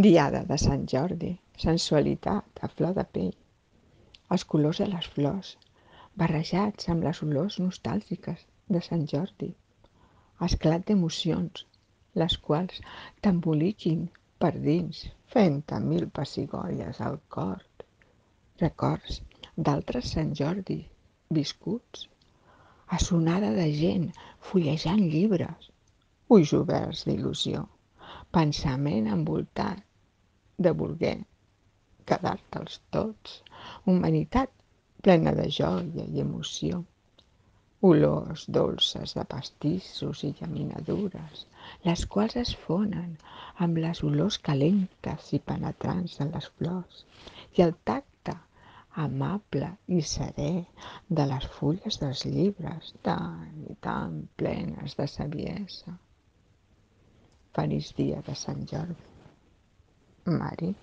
Diada de Sant Jordi, sensualitat a flor de pell. Els colors de les flors, barrejats amb les olors nostàlgiques de Sant Jordi. Esclat d'emocions, les quals t'emboliquin per dins, fent-te mil pessigolles al cor. Records d'altres Sant Jordi viscuts, assonada de gent fullejant llibres, ulls oberts d'il·lusió, pensament envoltat de voler quedar-te'ls tots, humanitat plena de joia i emoció, olors dolces de pastissos i llaminadures, les quals es fonen amb les olors calentes i penetrants de les flors i el tacte amable i serè de les fulles dels llibres tan i tan plenes de saviesa. Feliç dia de Sant Jordi, Mari.